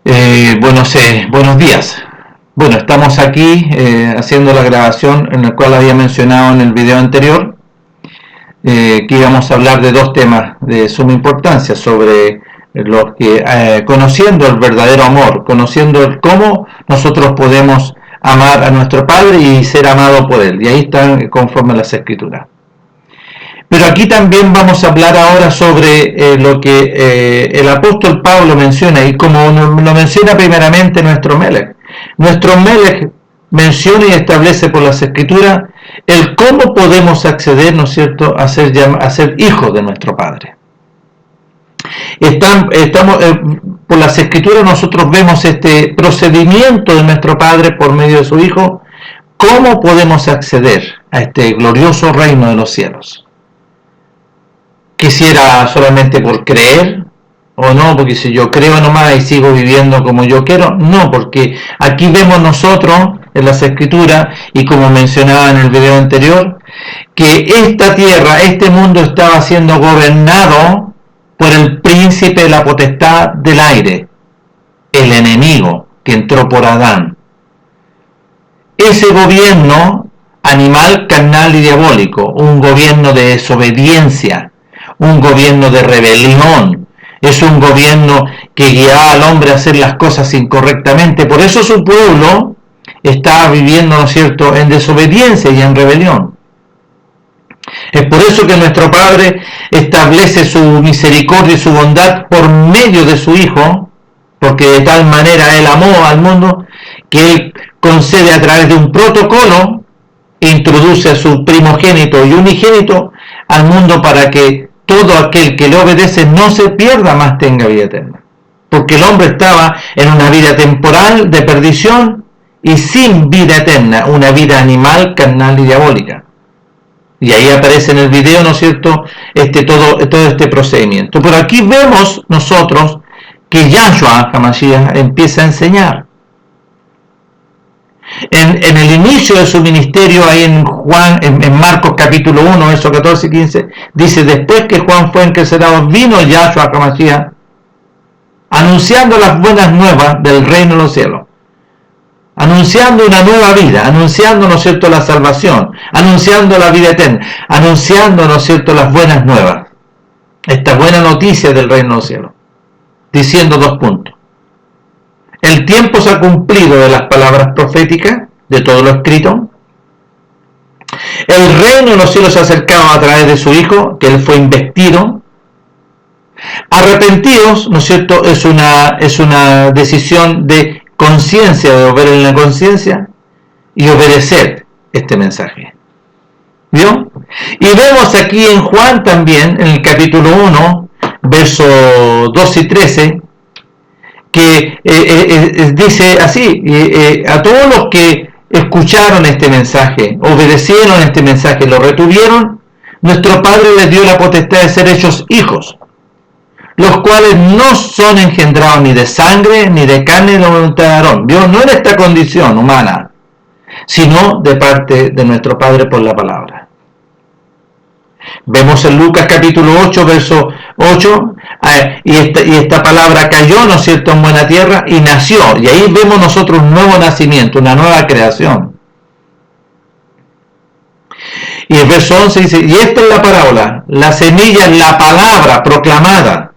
Buenos días. Bueno, estamos aquí haciendo la grabación en la cual había mencionado en el video anterior que íbamos a hablar de dos temas de suma importancia sobre los que, conociendo el verdadero amor, conociendo cómo nosotros podemos amar a nuestro Padre y ser amado por Él. Y ahí están conforme a las Escrituras. Pero aquí también vamos a hablar ahora sobre lo que el apóstol Pablo menciona, y como lo menciona primeramente nuestro Melech. Nuestro Melech menciona y establece por las Escrituras el cómo podemos acceder, ¿no es cierto?, a ser hijos de nuestro Padre. Por las Escrituras nosotros vemos este procedimiento de nuestro Padre por medio de su Hijo, cómo podemos acceder a este glorioso reino de los cielos. Quisiera solamente por creer, o no, porque si yo creo nomás y sigo viviendo como yo quiero, no, porque aquí vemos nosotros en las Escrituras, y como mencionaba en el video anterior, que esta tierra, este mundo estaba siendo gobernado por el príncipe de la potestad del aire, el enemigo que entró por Adán. Ese gobierno animal, carnal y diabólico, un gobierno de desobediencia, un gobierno de rebelión, es un gobierno que guiaba al hombre a hacer las cosas incorrectamente. Por eso su pueblo estaba viviendo, ¿no es cierto?, en desobediencia y en rebelión. Es por eso que nuestro Padre establece su misericordia y su bondad por medio de su Hijo, porque de tal manera Él amó al mundo, que Él concede a través de un protocolo, introduce a su primogénito y unigénito al mundo para que todo aquel que le obedece no se pierda, más tenga vida eterna. Porque el hombre estaba en una vida temporal de perdición y sin vida eterna, una vida animal, carnal y diabólica. Y ahí aparece en el video, ¿no es cierto?, todo este procedimiento. Pero aquí vemos nosotros que Yahshua HaMashiach empieza a enseñar. En el inicio de su ministerio, ahí en Marcos capítulo 1, versos 14 y 15, dice: después que Juan fue encarcelado, vino Yahshua HaMashiach anunciando las buenas nuevas del reino de los cielos, anunciando una nueva vida, anunciando, ¿no es cierto?, la salvación, anunciando la vida eterna, anunciando, ¿no es cierto?, las buenas nuevas, esta buena noticia del reino de los cielos, diciendo dos puntos. El tiempo se ha cumplido de las palabras proféticas, de todo lo escrito. El reino de los cielos se ha acercado a través de su Hijo, que Él fue investido. Arrepentidos, ¿no es cierto?, es una decisión de conciencia, de obedecer en la conciencia y obedecer este mensaje. ¿Vio? Y vemos aquí en Juan también, en el capítulo 1, versos 2 y 13, que dice así: a todos los que escucharon este mensaje, obedecieron este mensaje, lo retuvieron, nuestro Padre les dio la potestad de ser hechos hijos, los cuales no son engendrados ni de sangre, ni de carne, ni de voluntad de Aarón. ¿Vio? No en esta condición humana, sino de parte de nuestro Padre por la palabra. Vemos en Lucas capítulo 8, verso 8, y esta palabra cayó, ¿no es cierto?, en buena tierra y nació. Y ahí vemos nosotros un nuevo nacimiento, una nueva creación. Y el verso 11 dice: y esta es la parábola, la semilla es la palabra proclamada,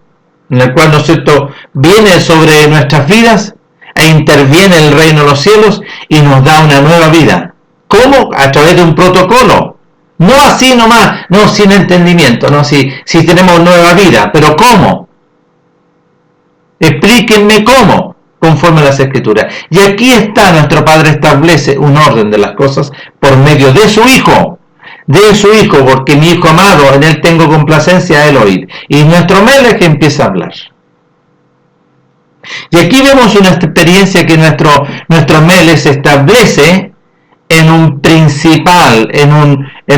en la cual, ¿no es cierto?, viene sobre nuestras vidas e interviene el reino de los cielos y nos da una nueva vida. ¿Cómo? A través de un protocolo. No así nomás, no sin entendimiento, no si tenemos nueva vida, pero ¿cómo? Explíquenme cómo, conforme a las Escrituras. Y aquí está, nuestro Padre establece un orden de las cosas por medio de su Hijo, porque mi Hijo amado, en Él tengo complacencia a Él oír. Y nuestro Melech empieza a hablar. Y aquí vemos una experiencia que nuestro Melech se establece en un principal, en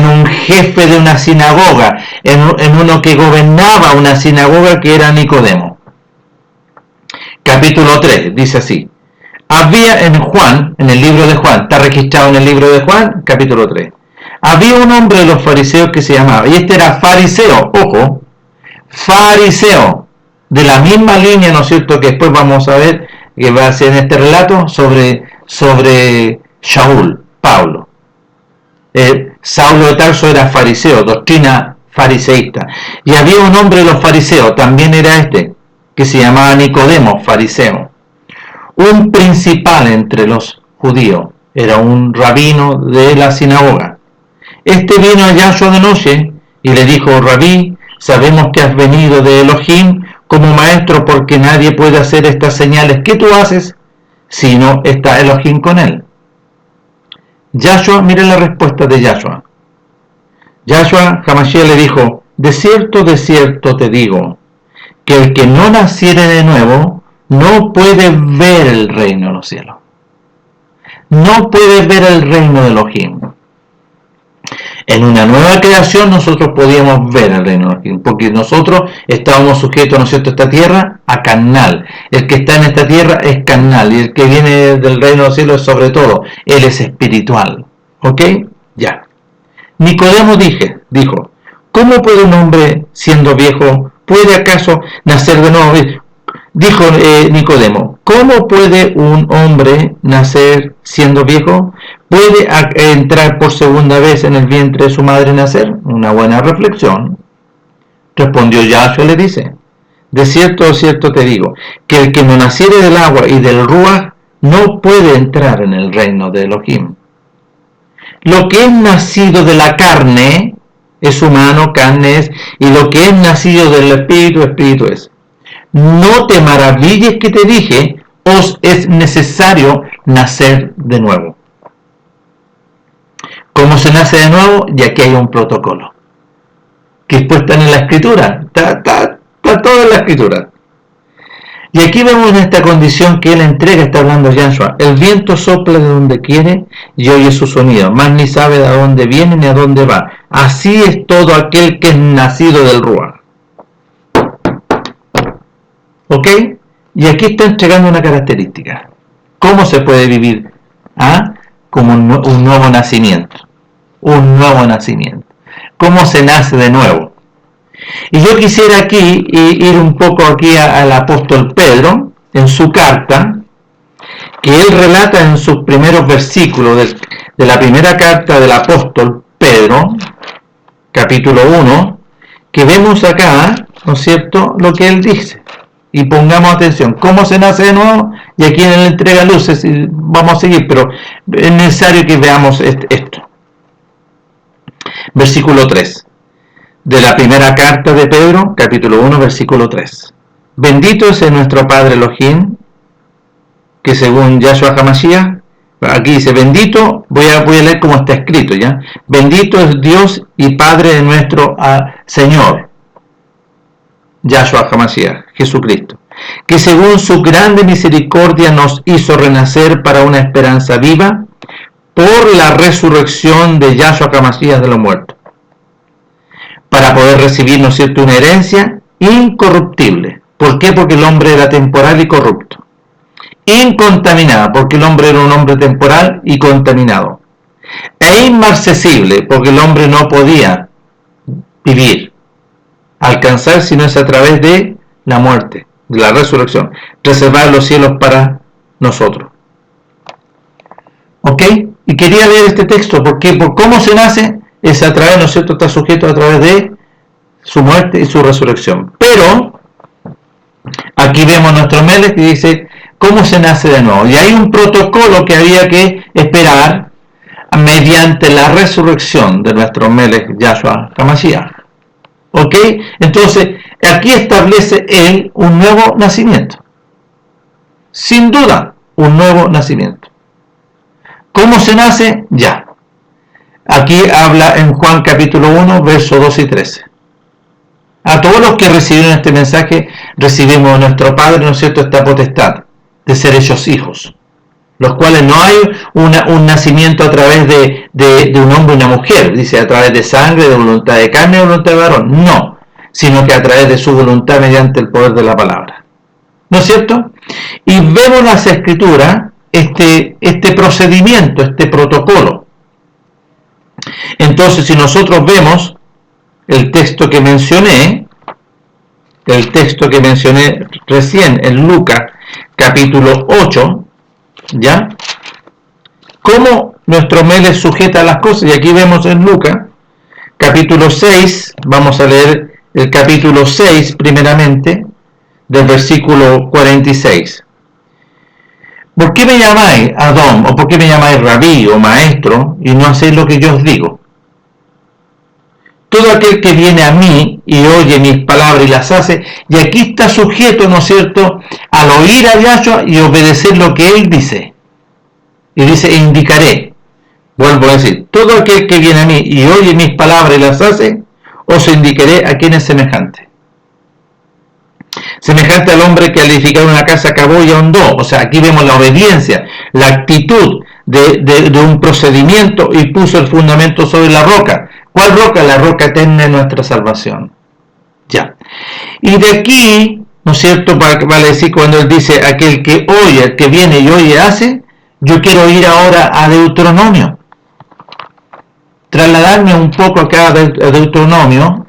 un jefe de una sinagoga, en uno que gobernaba una sinagoga, que era Nicodemo. Capítulo 3, dice así: había en Juan, en el libro de Juan, está registrado en el libro de Juan, capítulo 3, había un hombre de los fariseos que se llamaba, y este era fariseo, ojo, fariseo, de la misma línea, ¿no es cierto?, que después vamos a ver que va a ser en este relato sobre Shaul, Pablo. Saulo de Tarso era fariseo, doctrina fariseísta. Y había un hombre de los fariseos, también era que se llamaba Nicodemo, fariseo. Un principal entre los judíos, era un rabino de la sinagoga. Vino a Yahshua de noche y le dijo: Rabí, sabemos que has venido de Elohim como maestro, porque nadie puede hacer estas señales que tú haces si no está Elohim con él. Yahshua, miren la respuesta de Yahshua. Yahshua Hamashiach le dijo: de cierto te digo, que el que no naciere de nuevo no puede ver el reino de los cielos. No puede ver el reino de Elohim. En una nueva creación nosotros podíamos ver el reino de Elohim, porque nosotros estábamos sujetos, ¿no es cierto?, a esta tierra, a carnal. El que está en esta tierra es carnal, y el que viene del reino de los cielos es sobre todo, él es espiritual. ¿Ok? Ya. Nicodemo dijo: ¿cómo puede un hombre siendo viejo, puede acaso nacer de nuevo? Dijo Nicodemo: ¿cómo puede un hombre nacer siendo viejo? ¿Puede entrar por segunda vez en el vientre de su madre y nacer? Una buena reflexión. Respondió Yahshua, le dice: de cierto te digo, que el que no naciere del agua y del ruach no puede entrar en el reino de Elohim. Lo que es nacido de la carne es humano, carne es, y lo que es nacido del espíritu, espíritu es. No te maravilles que te dije, os es necesario nacer de nuevo. ¿Cómo se nace de nuevo? Y aquí hay un protocolo que después está en la escritura, está todo en la escritura. Y aquí vemos esta condición que él entrega, está hablando Yahshua: el viento sopla de donde quiere y oye su sonido, mas ni sabe de dónde viene ni a dónde va. Así es todo aquel que es nacido del Ruach. ¿Ok? Y aquí está entregando una característica. ¿Cómo se puede vivir? Como un nuevo nacimiento. Un nuevo nacimiento. ¿Cómo se nace de nuevo? Y yo quisiera aquí ir un poco aquí al apóstol Pedro, en su carta, que él relata en sus primeros versículos de la primera carta del apóstol Pedro, capítulo 1, que vemos acá, ¿no es cierto?, lo que él dice. Y pongamos atención, ¿cómo se nace de nuevo? Y aquí él entrega luces y vamos a seguir, pero es necesario que veamos esto. Versículo 3. De la primera carta de Pedro, capítulo 1, versículo 3. Bendito es nuestro Padre Elohim, que según Yahshua Hamashiach, aquí dice bendito, voy a leer como está escrito, ¿ya? Bendito es Dios y Padre de nuestro Señor, Yahshua Hamashiach, Jesucristo, que según su grande misericordia nos hizo renacer para una esperanza viva por la resurrección de Yahshua Hamashiach de los muertos, para poder recibir, ¿no es cierto?, una herencia incorruptible. ¿Por qué? Porque el hombre era temporal y corrupto. Incontaminada, porque el hombre era un hombre temporal y contaminado. E inmarcesible, porque el hombre no podía vivir, alcanzar, sino es a través de la muerte, de la resurrección, reservar los cielos para nosotros. ¿Ok? Y quería leer este texto, porque por cómo se nace, es a través, ¿no es cierto?, está sujeto a través de su muerte y su resurrección. Pero aquí vemos nuestro Melech que dice cómo se nace de nuevo. Y hay un protocolo que había que esperar mediante la resurrección de nuestro Melech Yahshua Hamashiach. ¿Ok? Entonces, aquí establece él un nuevo nacimiento. Sin duda, un nuevo nacimiento. ¿Cómo se nace? Ya. Aquí habla en Juan capítulo 1, versos 12 y 13. A todos los que recibieron este mensaje, recibimos de nuestro Padre, ¿no es cierto?, esta potestad de ser hechos hijos, los cuales no hay un nacimiento a través de un hombre y una mujer, dice a través de sangre, de voluntad de carne, de voluntad de varón, no, sino que a través de su voluntad mediante el poder de la palabra. ¿No es cierto? Y vemos en las Escrituras este procedimiento, este protocolo. Entonces, si nosotros vemos el texto que mencioné recién en Lucas, capítulo 8, ¿ya? Cómo nuestro Melech sujeta las cosas, y aquí vemos en Lucas, capítulo 6, vamos a leer el capítulo 6 primeramente, del versículo 46. ¿Por qué me llamáis Adón, o por qué me llamáis Rabí, o maestro, y no hacéis lo que yo os digo? Todo aquel que viene a mí y oye mis palabras y las hace, y aquí está sujeto, ¿no es cierto?, al oír a Yahshua y obedecer lo que él dice. Y dice, indicaré. Vuelvo a decir, todo aquel que viene a mí y oye mis palabras y las hace, os indicaré a quién es semejante. Semejante al hombre que al edificar una casa cavó y ahondó. O sea, aquí vemos la obediencia, la actitud de un procedimiento, y puso el fundamento sobre la roca. ¿Cuál roca? La roca eterna de nuestra salvación. Ya. Y de aquí, ¿no es cierto?, vale decir cuando él dice, aquel que oye, el que viene y oye hace, yo quiero ir ahora a Deuteronomio. Trasladarme un poco acá a Deuteronomio,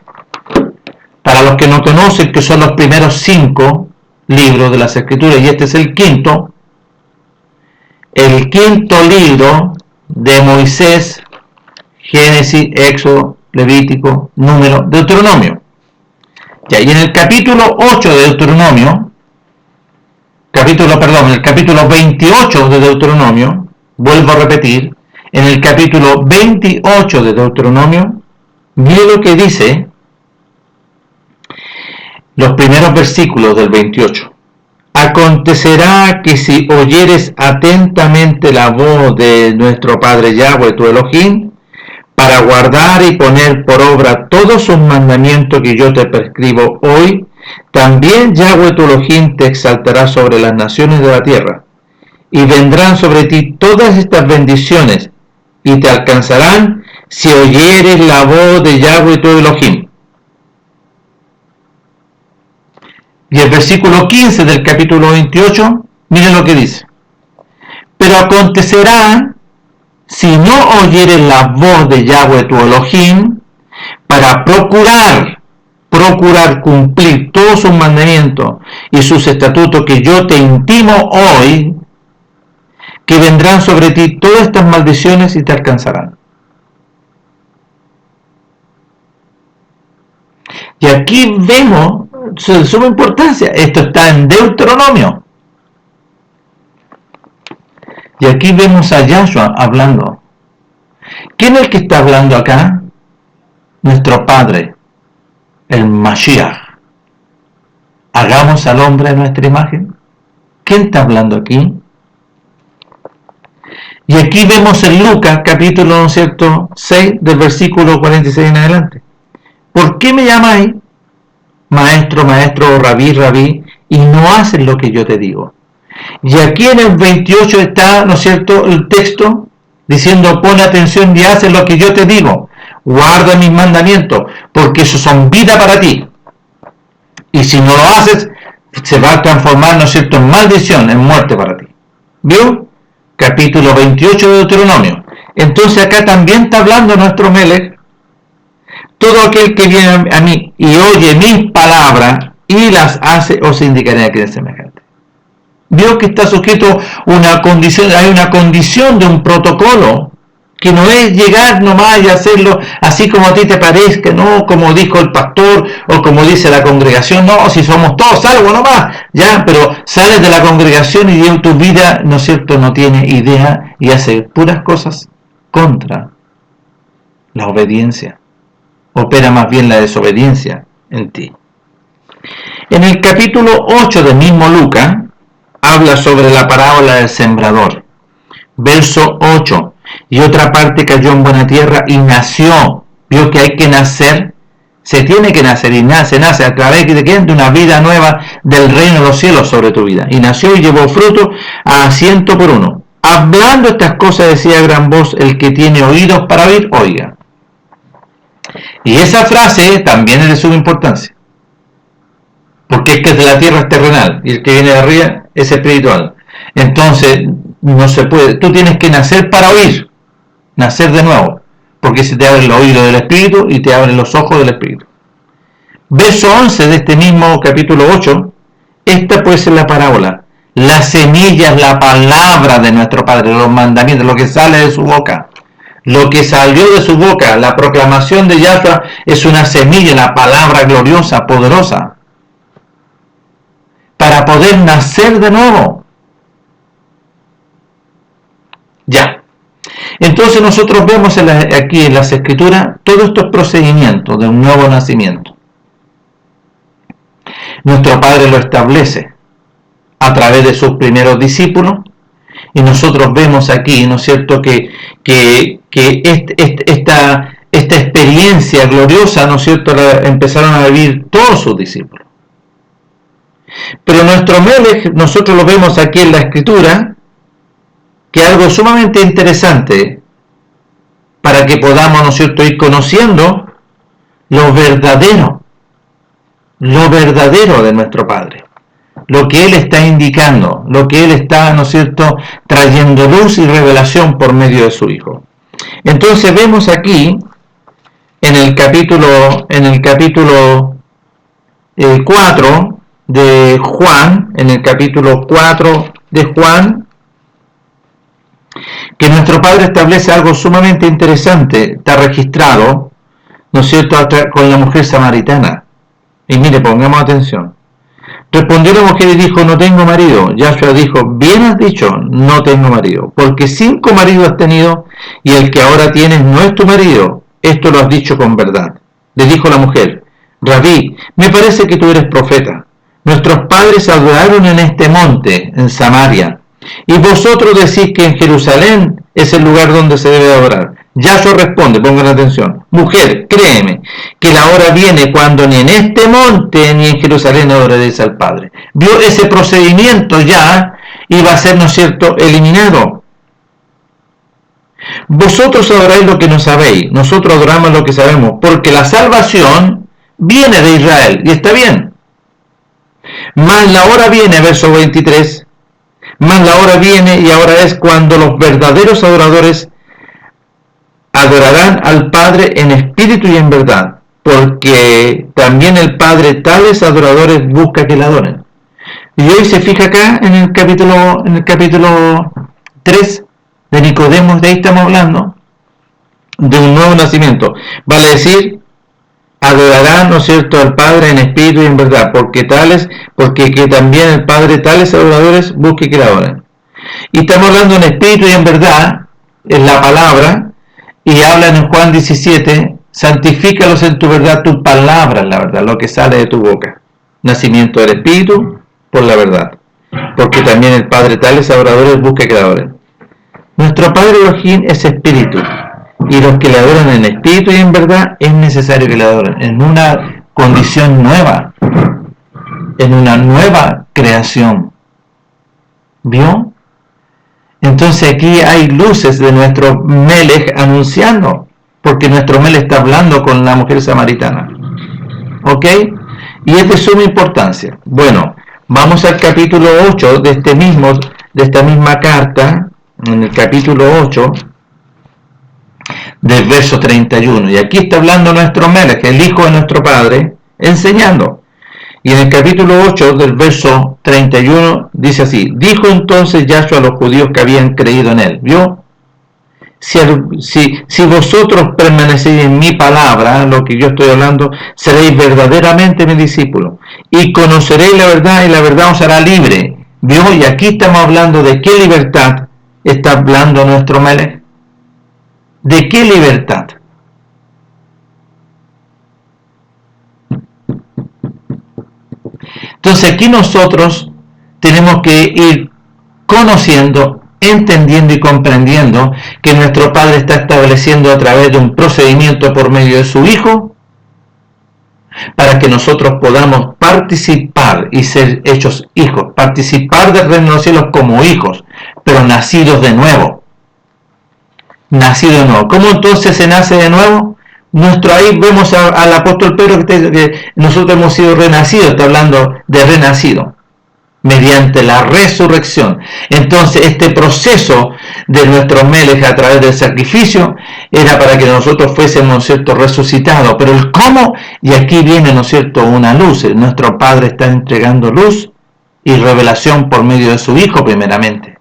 para los que no conocen, que son los primeros 5 libros de las Escrituras, y este es el quinto libro de Moisés, Génesis, Éxodo, Levítico, Número, Deuteronomio. Ya, y en el capítulo 8 de Deuteronomio, en el capítulo 28 de Deuteronomio, vuelvo a repetir, en el capítulo 28 de Deuteronomio, mire lo que dice los primeros versículos del 28. Acontecerá que si oyeres atentamente la voz de nuestro Padre Yahweh, tu Elohim, para guardar y poner por obra todos sus mandamientos que yo te prescribo hoy, también Yahweh tu Elohim te exaltará sobre las naciones de la tierra, y vendrán sobre ti todas estas bendiciones, y te alcanzarán si oyeres la voz de Yahweh tu Elohim. Y el versículo 15 del capítulo 28, miren lo que dice. Pero acontecerá, si no oyeres la voz de Yahweh tu Elohim, para procurar cumplir todos sus mandamientos y sus estatutos que yo te intimo hoy, que vendrán sobre ti todas estas maldiciones y te alcanzarán. Y aquí vemos de suma importancia, esto está en Deuteronomio. Y aquí vemos a Yahshua hablando. ¿Quién es el que está hablando acá? Nuestro Padre, el Mashiach. Hagamos al hombre a nuestra imagen. ¿Quién está hablando aquí? Y aquí vemos en Lucas, capítulo, ¿no es cierto?, 6, del versículo 46 en adelante. ¿Por qué me llamáis maestro, maestro, rabí, rabí, y no haces lo que yo te digo? Y aquí en el 28 está, ¿no es cierto?, el texto diciendo, pon atención y haces lo que yo te digo, guarda mis mandamientos, porque esos son vida para ti. Y si no lo haces, se va a transformar, ¿no es cierto?, en maldición, en muerte para ti. ¿Vio? Capítulo 28 de Deuteronomio. Entonces acá también está hablando nuestro Melech. Todo aquel que viene a mí y oye mis palabras y las hace, os indicaré a quién es semejante. Vio que está sujeto a una condición, hay una condición de un protocolo, que no es llegar nomás y hacerlo así como a ti te parezca, no como dijo el pastor o como dice la congregación, no, si somos todos salvos nomás, ya, pero sales de la congregación y en tu vida, ¿no es cierto?, no tiene idea y hace puras cosas contra la obediencia. Opera más bien la desobediencia en ti. En el capítulo 8 del mismo Lucas, habla sobre la parábola del sembrador. Verso 8. Y otra parte cayó en buena tierra y nació. Vio que hay que nacer, se tiene que nacer y nace a través de una vida nueva del reino de los cielos sobre tu vida. Y nació y llevó fruto a 100 por 1. Hablando estas cosas decía a gran voz, el que tiene oídos para oír, oiga. Y esa frase también es de suma importancia, porque el que es de la tierra es terrenal y el que viene de arriba es espiritual. Entonces no se puede, tú tienes que nacer para oír, nacer de nuevo, porque se te abre el oído del espíritu y te abren los ojos del espíritu. Verso 11 de este mismo capítulo 8, esta puede ser la parábola. La semilla es la palabra de nuestro Padre, los mandamientos, lo que sale de su boca. Lo que salió de su boca, la proclamación de Yahshua, es una semilla, la palabra gloriosa, poderosa, para poder nacer de nuevo. Ya. Entonces nosotros vemos aquí en las Escrituras todos estos procedimientos de un nuevo nacimiento. Nuestro Padre lo establece a través de sus primeros discípulos, y nosotros vemos aquí, ¿no es cierto?, que esta experiencia gloriosa, ¿no es cierto?, la empezaron a vivir todos sus discípulos. Pero nuestro Melech, nosotros lo vemos aquí en la Escritura, que es algo sumamente interesante para que podamos, ¿no es cierto?, ir conociendo lo verdadero de nuestro Padre, lo que Él está indicando, lo que Él está, ¿no es cierto?, trayendo luz y revelación por medio de su Hijo. Entonces vemos aquí en el capítulo 4 de Juan, que nuestro Padre establece algo sumamente interesante, está registrado, ¿no es cierto?, con la mujer samaritana. Y mire, pongamos atención. Respondió la mujer y dijo: no tengo marido. Yahshua dijo: bien has dicho, no tengo marido, porque 5 maridos has tenido, y el que ahora tienes no es tu marido. Esto lo has dicho con verdad. Le dijo la mujer: Rabí, me parece que tú eres profeta. Nuestros padres adoraron en este monte, en Samaria, y vosotros decís que en Jerusalén es el lugar donde se debe adorar. Yahshua responde, pongan atención: mujer, créeme, que la hora viene cuando ni en este monte ni en Jerusalén adoraréis al Padre. Vio, ese procedimiento ya iba a ser, ¿no es cierto?, eliminado. Vosotros adoráis lo que no sabéis, nosotros adoramos lo que sabemos, porque la salvación viene de Israel, y está bien. Mas la hora viene, verso 23, mas la hora viene y ahora es cuando los verdaderos adoradores adorarán al Padre en espíritu y en verdad, porque también el Padre tales adoradores busca que le adoren. Y hoy se fija acá en el capítulo 3 de Nicodemo, de ahí estamos hablando de un nuevo nacimiento. Vale decir, adorarán, ¿no es cierto?, al Padre en espíritu y en verdad, porque que también el Padre tales adoradores busque que le adoren. Y estamos hablando en espíritu y en verdad, en la palabra. Y hablan en Juan 17, santifícalos en tu verdad, tu palabra es la verdad, lo que sale de tu boca. Nacimiento del Espíritu por la verdad, porque también el Padre tales adoradores busca que le adoren. Nuestro Padre Elohim es Espíritu, y los que le adoran en espíritu y en verdad es necesario que le adoren, en una condición nueva, en una nueva creación. ¿Vio? Entonces aquí hay luces de nuestro Melech anunciando, porque nuestro Melech está hablando con la mujer samaritana. ¿Ok? Y es de suma importancia. Bueno, vamos al capítulo 8 de esta misma carta, en el capítulo 8, del verso 31. Y aquí está hablando nuestro Melech, el Hijo de nuestro Padre, enseñando. Y en el capítulo 8 del verso 31 dice así: dijo entonces Yahshua a los judíos que habían creído en él. ¿Vio? Si vosotros permanecéis en mi palabra, lo que yo estoy hablando, seréis verdaderamente mis discípulos, y conoceréis la verdad, y la verdad os hará libre. ¿Vio? Y aquí estamos hablando de qué libertad está hablando nuestro Melech. ¿De qué libertad? Entonces aquí nosotros tenemos que ir conociendo, entendiendo y comprendiendo que nuestro Padre está estableciendo a través de un procedimiento por medio de su Hijo, para que nosotros podamos participar y ser hechos hijos, participar del reino de los cielos como hijos, pero nacidos de nuevo. Nacidos de nuevo. ¿Cómo entonces se nace de nuevo? Ahí vemos al apóstol Pedro que nosotros hemos sido renacidos, está hablando de renacido, mediante la resurrección. Entonces este proceso de nuestro Melech a través del sacrificio era para que nosotros fuésemos, ¿no es cierto?, resucitados. Pero el cómo, y aquí viene, ¿no es cierto?, una luz. Nuestro Padre está entregando luz y revelación por medio de su Hijo primeramente.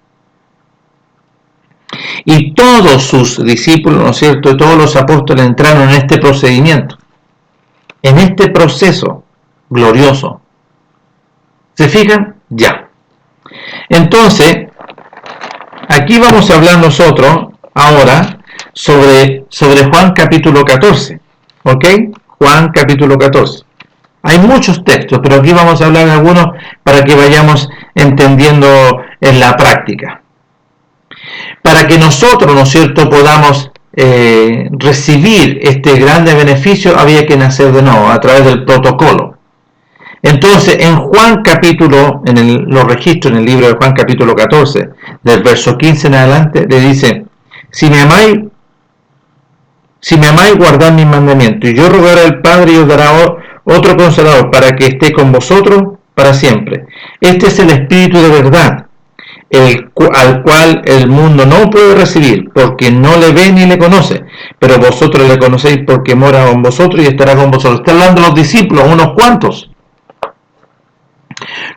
Y todos sus discípulos, ¿no es cierto?, y todos los apóstoles entraron en este procedimiento, en este proceso glorioso. ¿Se fijan? Ya. Entonces, aquí vamos a hablar nosotros ahora sobre Juan capítulo 14. ¿Ok? Juan capítulo 14. Hay muchos textos, pero aquí vamos a hablar de algunos para que vayamos entendiendo en la práctica. Para que nosotros, ¿no es cierto?, podamos recibir este grande beneficio, había que nacer de nuevo a través del protocolo. Entonces, en Juan capítulo, los registros en el libro de Juan capítulo 14, del verso 15 en adelante, le dice: si me amáis, guardad mis mandamientos, y yo rogaré al Padre y os dará otro Consolador para que esté con vosotros para siempre. Este es el Espíritu de verdad, al cual el mundo no puede recibir, porque no le ve ni le conoce, pero vosotros le conocéis porque mora con vosotros y estará con vosotros. Está hablando los discípulos, unos cuantos.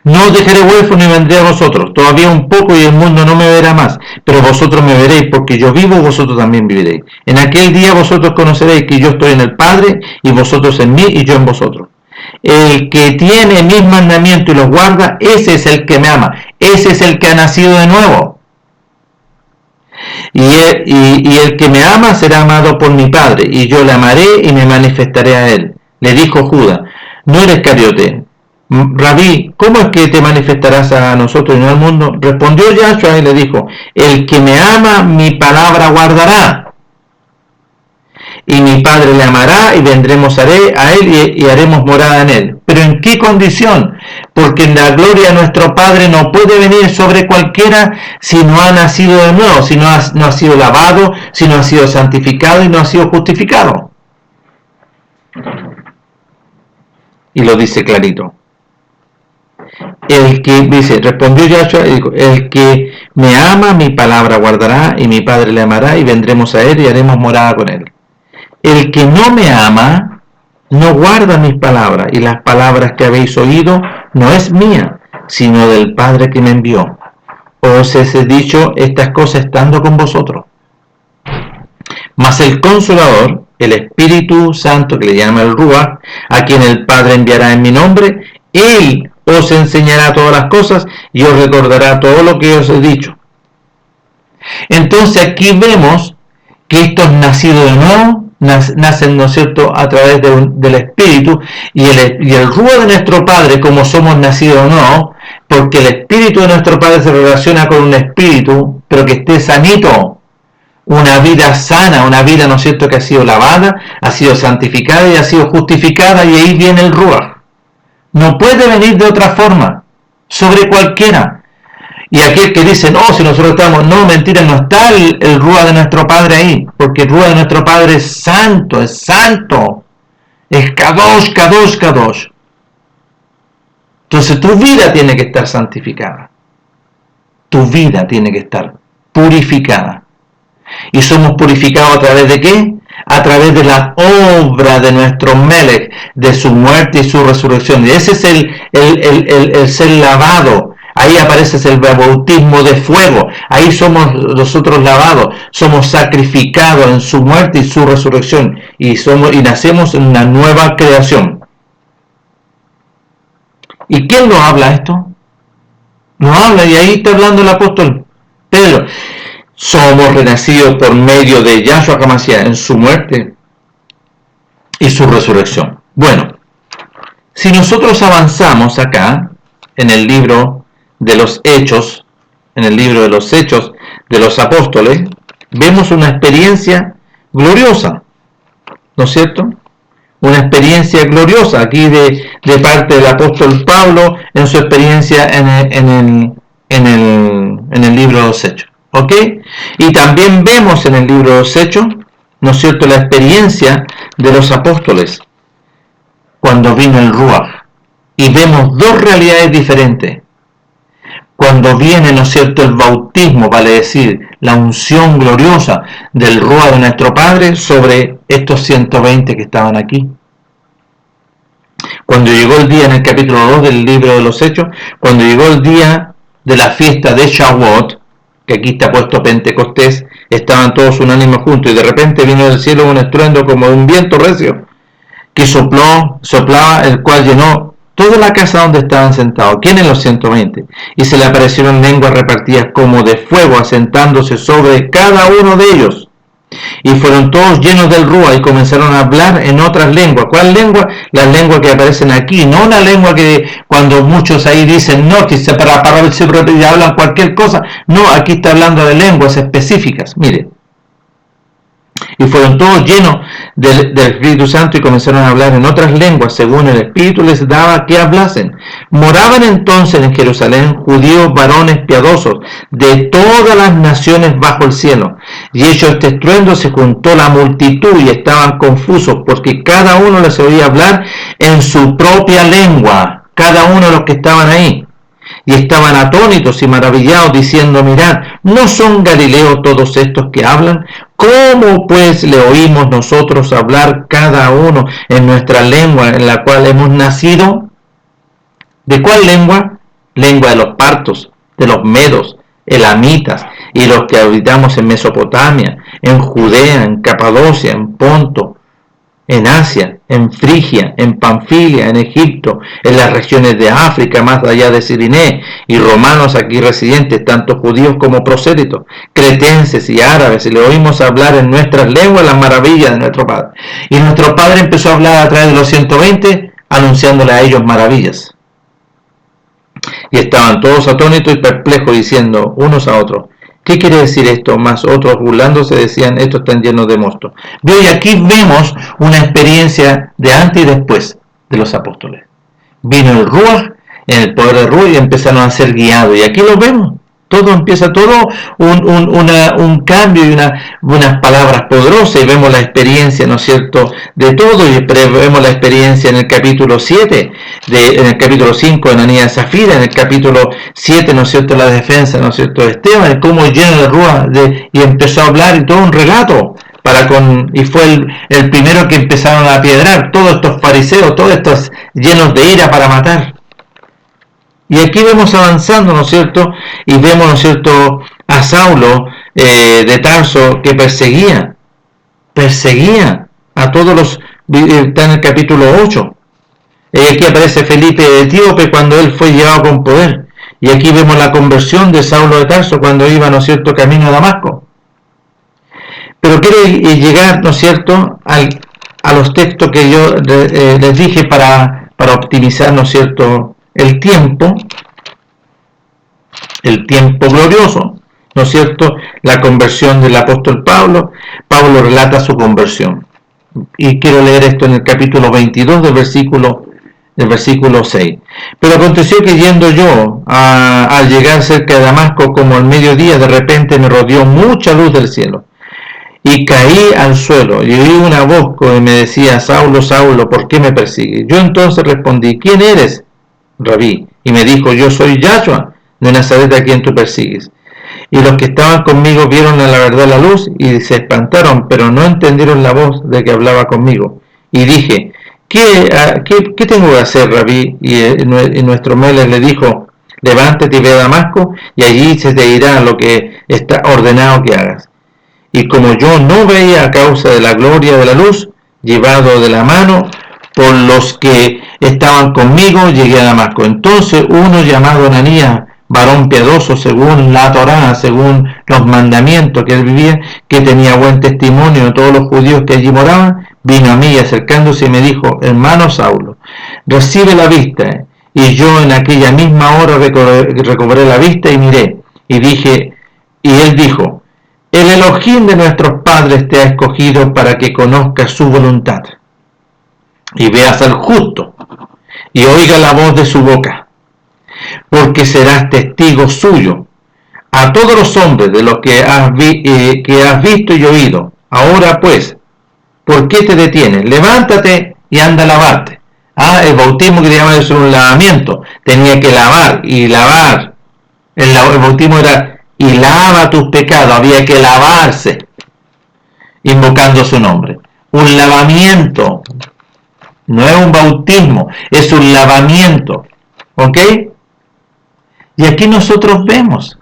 No os dejaré huérfano y vendré a vosotros. Todavía un poco y el mundo no me verá más, pero vosotros me veréis, porque yo vivo, vosotros también viviréis. En aquel día vosotros conoceréis que yo estoy en el Padre, y vosotros en mí, y yo en vosotros. El que tiene mis mandamientos y los guarda, ese es el que me ama, ese es el que ha nacido de nuevo. Y el que me ama será amado por mi Padre, y yo le amaré y me manifestaré a él. Le dijo Judas: no eres Iscariote, Rabí, ¿cómo es que te manifestarás a nosotros y no al mundo? Respondió Yahshua y le dijo: el que me ama, mi palabra guardará, y mi Padre le amará, y vendremos a él y haremos morada en él. ¿Pero en qué condición? Porque la gloria de nuestro Padre no puede venir sobre cualquiera si no ha nacido de nuevo, si no ha sido lavado, si no ha sido santificado y no ha sido justificado. Y lo dice clarito. El que dice, respondió Yahshua y dijo: el que me ama, mi palabra guardará, y mi Padre le amará, y vendremos a él y haremos morada con él. El que no me ama, no guarda mis palabras, y las palabras que habéis oído no es mía, sino del Padre que me envió. Os he dicho estas cosas estando con vosotros. Mas el Consolador, el Espíritu Santo, que le llama el Ruach, a quien el Padre enviará en mi nombre, él os enseñará todas las cosas y os recordará todo lo que os he dicho. Entonces aquí vemos que estos nacidos de nuevo nacen, ¿no es cierto?, a través del Espíritu, y el Ruach de nuestro Padre, como somos nacidos de nuevo, porque el Espíritu de nuestro Padre se relaciona con un espíritu, pero que esté sanito, una vida sana, una vida, ¿no es cierto?, que ha sido lavada, ha sido santificada y ha sido justificada, y ahí viene el Ruach. No puede venir de otra forma, sobre cualquiera. Y aquel que dice: no, si nosotros estamos, no, mentira, no está el Ruach de nuestro Padre ahí, porque el Ruach de nuestro Padre es santo, es Kadosh, Kadosh, Kadosh. Entonces tu vida tiene que estar santificada, tu vida tiene que estar purificada. ¿Y somos purificados a través de qué? A través de la obra de nuestro Melech, de su muerte y su resurrección. Y ese es el ser lavado. Ahí aparece el bautismo de fuego. Ahí somos nosotros lavados, somos sacrificados en su muerte y su resurrección, y nacemos en una nueva creación. ¿Y quién nos habla esto? Nos habla, y ahí está hablando el apóstol Pedro. Somos renacidos por medio de Yahshua HaMashiach en su muerte y su resurrección. Bueno, si nosotros avanzamos acá en el libro de los Hechos, de los Apóstoles, vemos una experiencia gloriosa, ¿no es cierto? Una experiencia gloriosa aquí de parte del apóstol Pablo en su experiencia en el libro de los Hechos. ¿Ok? Y también vemos en el libro de los Hechos, ¿no es cierto?, la experiencia de los apóstoles cuando vino el Ruach. Y vemos dos realidades diferentes. Cuando viene, ¿no es cierto?, el bautismo, vale decir, la unción gloriosa del Ruach de nuestro Padre sobre estos 120 que estaban aquí. Cuando llegó el día, en el capítulo 2 del libro de los Hechos, cuando llegó el día de la fiesta de Shavuot, que aquí está puesto Pentecostés, estaban todos unánimes juntos y de repente vino del cielo un estruendo como de un viento recio que soplaba, el cual llenó toda la casa donde estaban sentados. ¿Quiénes? Los 120. Y se le aparecieron lenguas repartidas como de fuego, asentándose sobre cada uno de ellos. Y fueron todos llenos del Rúa y comenzaron a hablar en otras lenguas. ¿Cuál lengua? Las lenguas que aparecen aquí, no una lengua que cuando muchos ahí dicen no, que para y hablan cualquier cosa. No, aquí está hablando de lenguas específicas. Mire. Y fueron todos llenos del Espíritu Santo y comenzaron a hablar en otras lenguas según el Espíritu les daba que hablasen. Moraban entonces en Jerusalén judíos varones piadosos de todas las naciones bajo el cielo. Y hecho este estruendo se juntó la multitud y estaban confusos porque cada uno les oía hablar en su propia lengua, cada uno de los que estaban ahí. Y estaban atónitos y maravillados, diciendo, mirad, ¿no son galileos todos estos que hablan? ¿Cómo pues le oímos nosotros hablar cada uno en nuestra lengua en la cual hemos nacido? ¿De cuál lengua? Lengua de los partos, de los medos, elamitas, y los que habitamos en Mesopotamia, en Judea, en Capadocia, en Ponto, en Asia, en Frigia, en Panfilia, en Egipto, en las regiones de África, más allá de Cirineo, y romanos aquí residentes, tanto judíos como prosélitos, cretenses y árabes, y le oímos hablar en nuestras lenguas las maravillas de nuestro Padre. Y nuestro Padre empezó a hablar a través de los 120, anunciándole a ellos maravillas. Y estaban todos atónitos y perplejos, diciendo unos a otros, ¿qué quiere decir esto? Más otros burlándose decían, estos están llenos de mosto. Y aquí vemos una experiencia de antes y después de los apóstoles. Vino el Ruach, en el poder del Ruach, y empezaron a ser guiados. Y aquí lo vemos. Todo empieza, un cambio y unas palabras poderosas. Y vemos la experiencia, ¿no es cierto?, de todo. Y vemos la experiencia en el capítulo 7, en el capítulo 5 de Ananías y Zafira, en el capítulo 7, ¿no es cierto?, la defensa, ¿no es cierto?, de Esteban, cómo lleno de Ruach y empezó a hablar y todo un relato. Y fue el primero que empezaron a apiedrar, todos estos fariseos, todos estos llenos de ira para matar. Y aquí vemos avanzando, ¿no es cierto? Y vemos, ¿no es cierto?, a Saulo de Tarso que perseguía a todos los, está en el capítulo 8. Aquí aparece Felipe de Etíope cuando él fue llevado con poder. Y aquí vemos la conversión de Saulo de Tarso cuando iba, ¿no es cierto?, camino a Damasco. Pero quiero llegar, ¿no es cierto?, a los textos que yo les dije para optimizar, ¿no es cierto?, el tiempo glorioso, ¿no es cierto?, la conversión del apóstol Pablo. Pablo relata su conversión. Y quiero leer esto en el capítulo 22 del versículo 6. Pero aconteció que yendo yo al llegar cerca de Damasco, como al mediodía, de repente me rodeó mucha luz del cielo. Y caí al suelo, y oí una voz que me decía, Saulo, Saulo, ¿por qué me persigues? Yo entonces respondí, ¿quién eres, Rabí? Y me dijo, yo soy Yahshua de Nazaret, a quien tú persigues. Y los que estaban conmigo vieron a la verdad la luz y se espantaron, pero no entendieron la voz de que hablaba conmigo. Y dije, ¿qué tengo que hacer, Rabí? Y nuestro Meles le dijo, levántate y ve a Damasco, y allí se te dirá lo que está ordenado que hagas. Y como yo no veía a causa de la gloria de la luz, llevado de la mano por los que estaban conmigo, llegué a Damasco. Entonces uno llamado Ananías, varón piadoso según la Torá, según los mandamientos que él vivía, que tenía buen testimonio de todos los judíos que allí moraban, vino a mí y acercándose me dijo, hermano Saulo, recibe la vista. Y yo en aquella misma hora recobré la vista y miré, y él dijo, el Elohim de nuestros padres te ha escogido para que conozcas su voluntad y veas al justo y oiga la voz de su boca, porque serás testigo suyo a todos los hombres de lo que has visto y oído. Ahora pues, ¿por qué te detienes? Levántate y anda a lavarte. El bautismo que llaman eso un lavamiento, tenía que lavar y lavar. El bautismo era y lava tus pecados, había que lavarse invocando su nombre, un lavamiento. No es un bautismo, es un lavamiento. ¿Ok? Y aquí nosotros vemos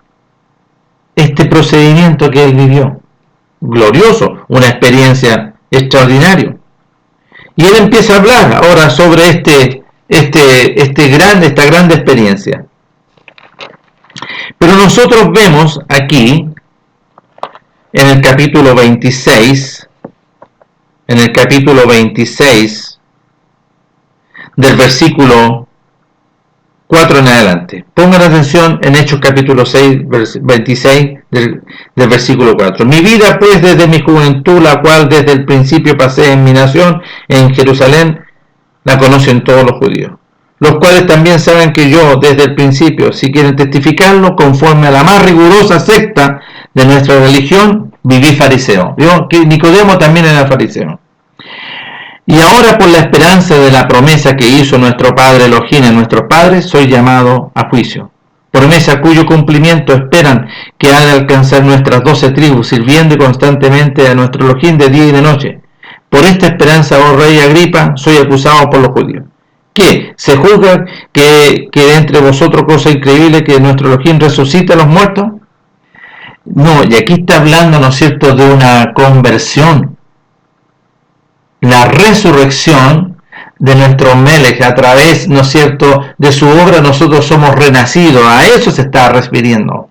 este procedimiento que él vivió. Glorioso, una experiencia extraordinaria. Y él empieza a hablar ahora sobre esta grande experiencia. Pero nosotros vemos aquí, en el capítulo 26, del versículo 4 en adelante. Pongan atención en Hechos capítulo 6, 26 del versículo 4. Mi vida pues desde mi juventud, la cual desde el principio pasé en mi nación, en Jerusalén, la conocen todos los judíos, los cuales también saben que yo desde el principio, si quieren testificarlo, conforme a la más rigurosa secta de nuestra religión, viví fariseo. ¿Vio? Que Nicodemo también era fariseo. Y ahora por la esperanza de la promesa que hizo nuestro Padre Elohim a nuestros padres, soy llamado a juicio. Promesa cuyo cumplimiento esperan que ha de alcanzar nuestras 12 tribus, sirviendo constantemente a nuestro Elohim de día y de noche. Por esta esperanza, oh rey Agripa, soy acusado por los judíos. ¿Qué? ¿Se juzga que entre vosotros cosa increíble que nuestro Elohim resucita a los muertos? No, y aquí está hablando, ¿no es cierto?, de una conversión. La resurrección de nuestro Melech a través, ¿no es cierto?, de su obra nosotros somos renacidos. A eso se está refiriendo.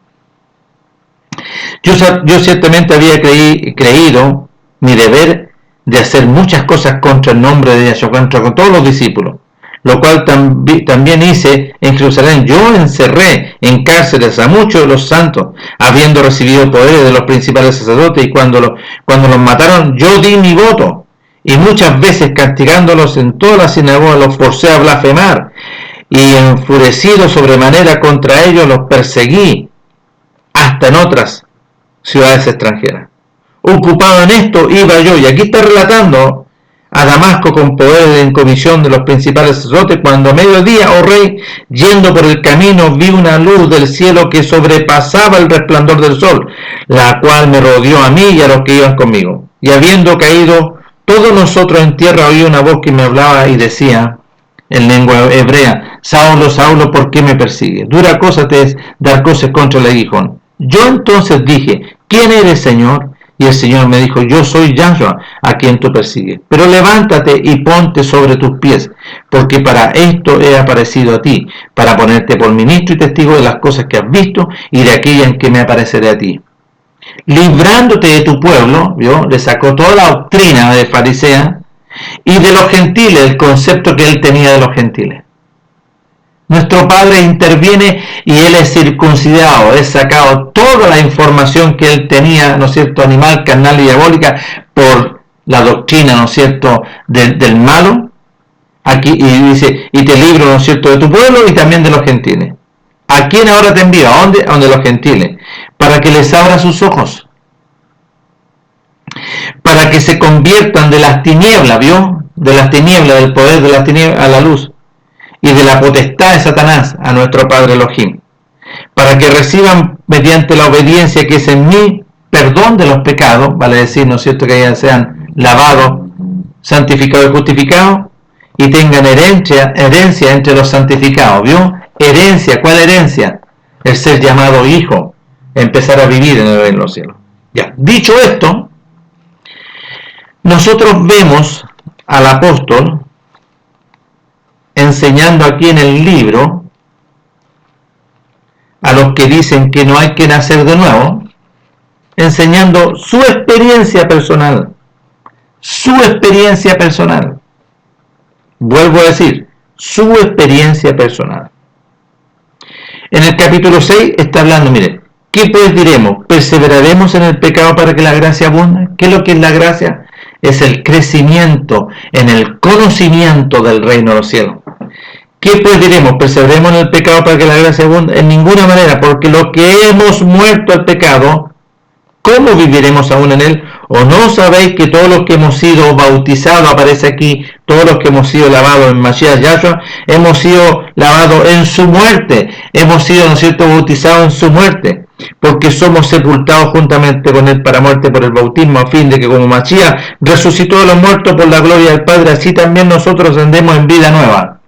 Yo ciertamente había creído mi deber de hacer muchas cosas contra el nombre de Yahshua, contra todos los discípulos, lo cual también hice en Jerusalén. Yo encerré en cárceles a muchos de los santos, habiendo recibido poderes de los principales sacerdotes, y cuando los mataron, yo di mi voto. Y muchas veces castigándolos en toda la sinagoga los forcé a blasfemar, y enfurecido sobremanera contra ellos los perseguí hasta en otras ciudades extranjeras. Ocupado en esto iba yo, y aquí está relatando, a Damasco con poder en comisión de los principales sacerdotes, cuando a mediodía, oh rey, yendo por el camino, vi una luz del cielo que sobrepasaba el resplandor del sol, la cual me rodeó a mí y a los que iban conmigo. Y habiendo caído todos nosotros en tierra, oí una voz que me hablaba y decía, en lengua hebrea, Saulo, Saulo, ¿por qué me persigues? Dura cosa te es dar cosas contra el aguijón. Yo entonces dije, ¿quién eres, Señor? Y el Señor me dijo, yo soy Yahshua, a quien tú persigues. Pero levántate y ponte sobre tus pies, porque para esto he aparecido a ti, para ponerte por ministro y testigo de las cosas que has visto y de aquella en que me apareceré a ti. Librándote de tu pueblo, ¿vio? Le sacó toda la doctrina de farisea, y de los gentiles, el concepto que él tenía de los gentiles. Nuestro Padre interviene y él es circuncidado, es sacado toda la información que él tenía, ¿no es cierto?, animal, carnal y diabólica, por la doctrina, ¿no es cierto?, del malo. Aquí, y dice, y te libro, ¿no es cierto?, de tu pueblo y también de los gentiles. ¿A quién ahora te envío? ¿A dónde? A donde los gentiles, para que les abra sus ojos, para que se conviertan de las tinieblas, ¿vio?, de las tinieblas, del poder de las tinieblas a la luz, y de la potestad de Satanás a nuestro Padre Elohim, para que reciban mediante la obediencia que es en mí perdón de los pecados, vale decir, ¿no es cierto?, que ya sean lavados, santificados y justificados, y tengan herencia entre los santificados, ¿vio? Herencia, ¿cuál herencia? El ser llamado hijo, empezar a vivir en el reino de los cielos. Ya, dicho esto, nosotros vemos al apóstol enseñando aquí en el libro a los que dicen que no hay que nacer de nuevo, enseñando su experiencia personal. Su experiencia personal. Vuelvo a decir, su experiencia personal. En el capítulo 6 está hablando, mire, ¿qué pues diremos? ¿Perseveraremos en el pecado para que la gracia abunde? ¿Qué es lo que es la gracia? Es el crecimiento en el conocimiento del reino de los cielos. ¿Qué pues diremos? ¿Perseveremos en el pecado para que la gracia abunde? En ninguna manera, porque lo que hemos muerto al pecado, ¿Cómo viviremos aún en él? ¿O no sabéis que todos los que hemos sido bautizados, aparece aquí, todos los que hemos sido lavados en Mashiach Yahshua, hemos sido lavados en su muerte, hemos sido, ¿no es cierto?, bautizados en su muerte, porque somos sepultados juntamente con él para muerte por el bautismo, a fin de que como Mashiach resucitó de los muertos por la gloria del Padre, así también nosotros andemos en vida nueva.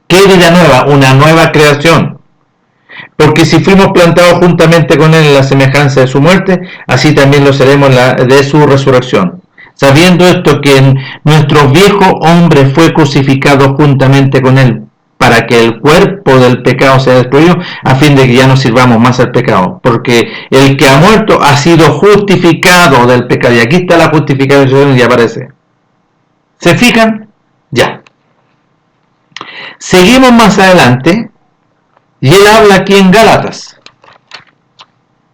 ¿Qué vida nueva? Una nueva creación. Porque si fuimos plantados juntamente con él en la semejanza de su muerte, así también lo seremos de su resurrección. Sabiendo esto, que nuestro viejo hombre fue crucificado juntamente con él, para que el cuerpo del pecado sea destruido, a fin de que ya no sirvamos más al pecado. Porque el que ha muerto ha sido justificado del pecado. Y aquí está la justificación y aparece. ¿Se fijan? Ya. Seguimos más adelante. Y él habla aquí en Gálatas.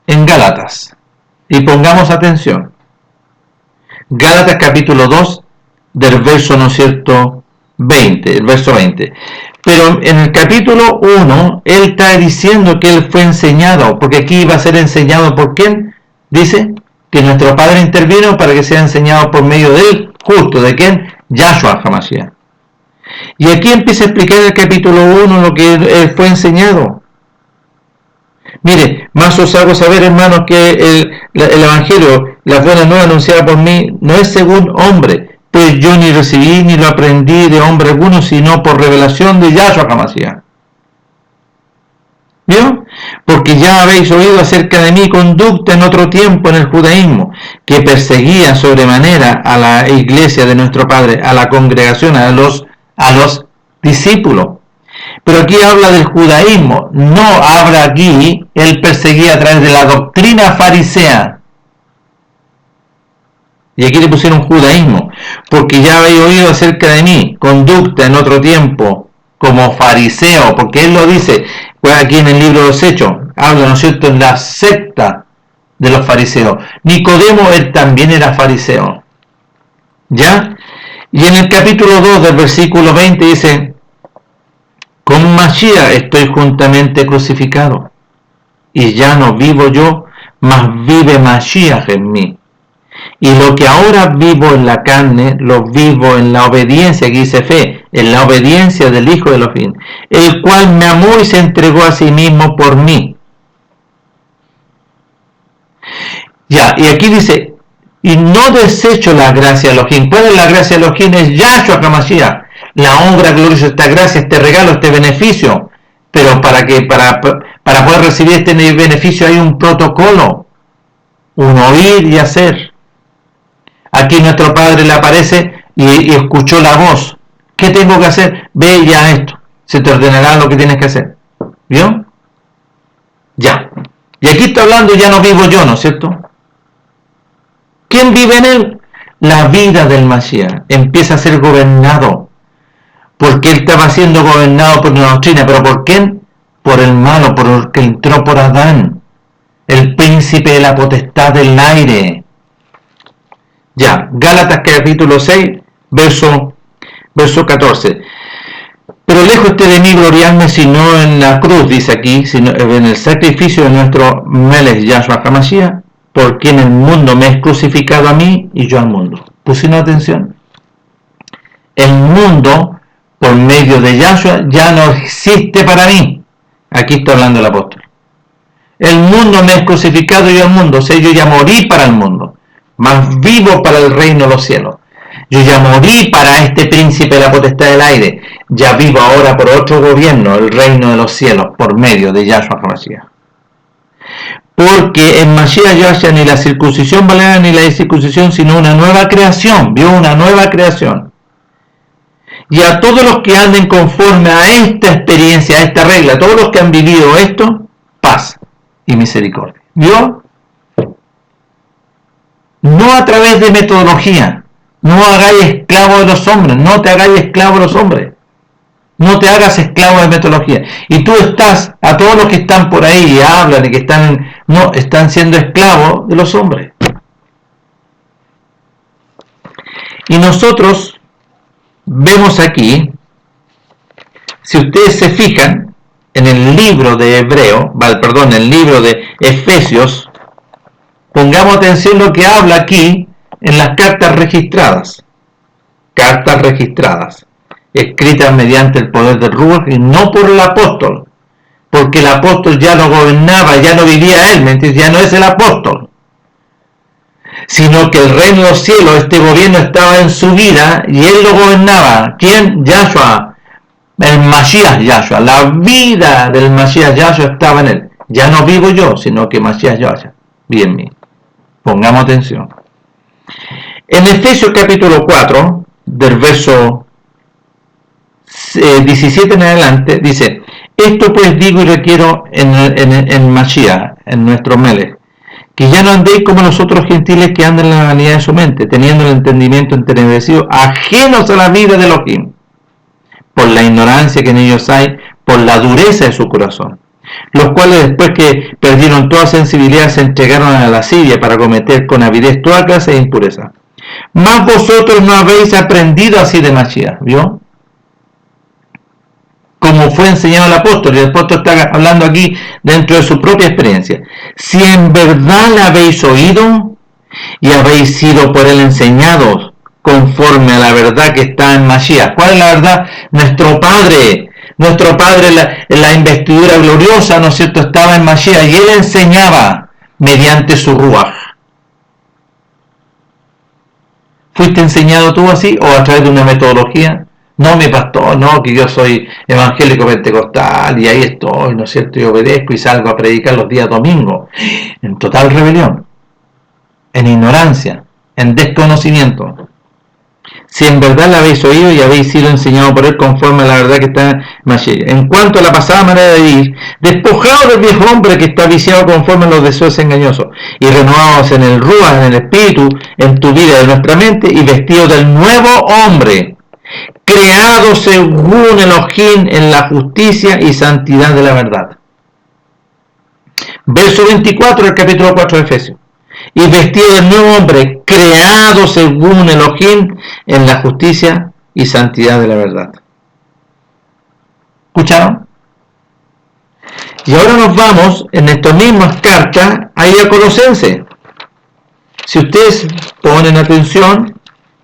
En Gálatas. Y pongamos atención. Gálatas capítulo 2, del verso, ¿no es cierto?, 20, el verso 20. Pero en el capítulo 1, él está diciendo que él fue enseñado, porque aquí iba a ser enseñado por quién. Dice que nuestro Padre intervino para que sea enseñado por medio de él, justo, ¿de quién? Yahshua HaMashiach. Y aquí empieza a explicar en el capítulo 1 lo que él fue enseñado. Mire, más os hago saber, hermanos, que el Evangelio, la buena nueva anunciada por mí, no es según hombre, pues yo ni recibí ni lo aprendí de hombre alguno, sino por revelación de Yahshua HaMashiach. ¿Vio? Porque ya habéis oído acerca de mi conducta en otro tiempo en el judaísmo, que perseguía sobremanera a la iglesia de nuestro Padre, a la congregación, a los discípulos. Pero aquí habla del judaísmo, no habla aquí, él perseguía a través de la doctrina farisea. Y aquí le pusieron judaísmo, porque ya habéis oído acerca de mí, conducta en otro tiempo, como fariseo, porque él lo dice, pues aquí en el libro de los Hechos, habla, ¿no es cierto?, en la secta de los fariseos. Nicodemo, él también era fariseo. ¿Ya? Y en el capítulo 2 del versículo 20 dice, con Mashiach estoy juntamente crucificado, y ya no vivo yo, mas vive Mashiach en mí. Y lo que ahora vivo en la carne, lo vivo en la obediencia, que dice fe, en la obediencia del Hijo de los Fines, el cual me amó y se entregó a sí mismo por mí. Ya, y aquí dice, y no desecho la gracia de Elohim. ¿Cuál es la gracia de Elohim? Es Yahshua HaMashiach. La obra gloriosa, esta gracia, este regalo, este beneficio. Pero para poder recibir este beneficio hay un protocolo. Un oír y hacer. Aquí nuestro Padre le aparece y escuchó la voz. ¿Qué tengo que hacer? Ve ya esto. Se te ordenará lo que tienes que hacer. ¿Vio? Ya. Y aquí está hablando, ya no vivo yo, ¿no es cierto? ¿Quién vive en él? La vida del Mashiach. Empieza a ser gobernado. Porque él estaba siendo gobernado por una doctrina. ¿Pero por quién? Por el malo, por el que entró por Adán. El príncipe de la potestad del aire. Ya, Gálatas capítulo 6, verso 14. Pero lejos esté de mí gloriarme, sino en la cruz, dice aquí, sino en el sacrificio de nuestro Melech Yahshua HaMashiach, por quien el mundo me es crucificado a mí y yo al mundo. ¿Pusieron atención? El mundo, por medio de Yahshua, ya no existe para mí. Aquí está hablando el apóstol. El mundo me es crucificado y yo al mundo. O sea, yo ya morí para el mundo, mas vivo para el reino de los cielos. Yo ya morí para este príncipe de la potestad del aire. Ya vivo ahora por otro gobierno, el reino de los cielos, por medio de Yahshua HaMashiach. Porque en Mashiach Yahshua ni la circuncisión valerá ni la incircuncisión, sino una nueva creación. Vio una nueva creación. Y a todos los que anden conforme a esta experiencia, a esta regla, todos los que han vivido esto, paz y misericordia. ¿Vio? No a través de metodología. No hagáis esclavo de los hombres. No te hagáis esclavo de los hombres. No te hagas esclavo de metodología. Y tú estás, a todos los que están por ahí y hablan y que están siendo esclavos de los hombres. Y nosotros vemos aquí, si ustedes se fijan, en el libro de el libro de Efesios, Pongamos atención lo que habla aquí en las cartas registradas. Cartas registradas, escritas mediante el poder del Ruach y no por el apóstol, porque el apóstol ya no gobernaba, ya no vivía él, ¿me entiendes? Ya no es el apóstol, sino que el reino de los cielos, este gobierno estaba en su vida y él lo gobernaba. ¿Quién? Yahshua, el Mashiach Yahshua, la vida del Mashiach Yahshua estaba en él. Ya no vivo yo, sino que Mashiach Yahshua vive en mí. Pongamos atención. En Efesios capítulo 4, del verso 17 en adelante, dice: esto pues digo y requiero en Mashiach, en nuestro Melech, que ya no andéis como los otros gentiles que andan en la vanidad de su mente, teniendo el entendimiento entenebrecido, ajenos a la vida de Elohim, por la ignorancia que en ellos hay, por la dureza de su corazón, los cuales después que perdieron toda sensibilidad se entregaron a la lascivia para cometer con avidez toda clase de impureza. Mas vosotros no habéis aprendido así de Mashiach, ¿vio? Como fue enseñado el apóstol, y el apóstol está hablando aquí dentro de su propia experiencia. Si en verdad la habéis oído y habéis sido por él enseñados conforme a la verdad que está en Mashiach. ¿Cuál es la verdad? Nuestro Padre, la investidura gloriosa, ¿no es cierto?, estaba en Mashiach y él enseñaba mediante su Ruach. ¿Fuiste enseñado tú así o a través de una metodología? No, mi pastor, no, que yo soy evangélico pentecostal y ahí estoy, ¿no es cierto?, y obedezco y salgo a predicar los días domingos. En total rebelión, en ignorancia, en desconocimiento. Si en verdad la habéis oído y habéis sido enseñado por él conforme a la verdad que está en Mashiach. En cuanto a la pasada manera de vivir, despojados del viejo hombre que está viciado conforme a los deseos engañosos, y renovados en el Ruach, en el Espíritu, en tu vida de nuestra mente, y vestidos del nuevo hombre, creado según Elohim en la justicia y santidad de la verdad. Verso 24 del capítulo 4 de Efesios. Y vestido del nuevo hombre, creado según Elohim en la justicia y santidad de la verdad. ¿Escucharon? Y ahora nos vamos en estas mismas cartas ahí a Colosenses. Si ustedes ponen atención,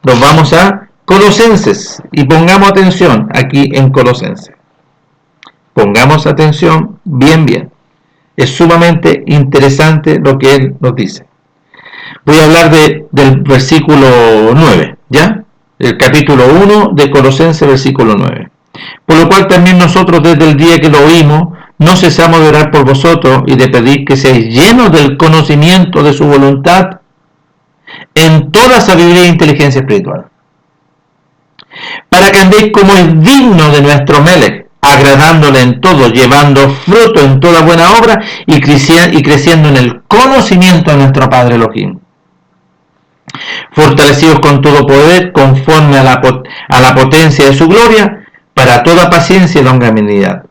nos vamos a Colosenses y pongamos atención aquí en Colosenses. Pongamos atención bien. Es sumamente interesante lo que él nos dice. Voy a hablar del versículo 9, ¿ya? El capítulo 1 de Colosenses, versículo 9. Por lo cual también nosotros desde el día que lo oímos, no cesamos de orar por vosotros y de pedir que seáis llenos del conocimiento de su voluntad en toda sabiduría e inteligencia espiritual, para que andéis como es digno de nuestro Melech, agradándole en todo, llevando fruto en toda buena obra y creciendo en el conocimiento de nuestro Padre Elohim, fortalecidos con todo poder conforme a la potencia de su gloria, para toda paciencia y longanimidad,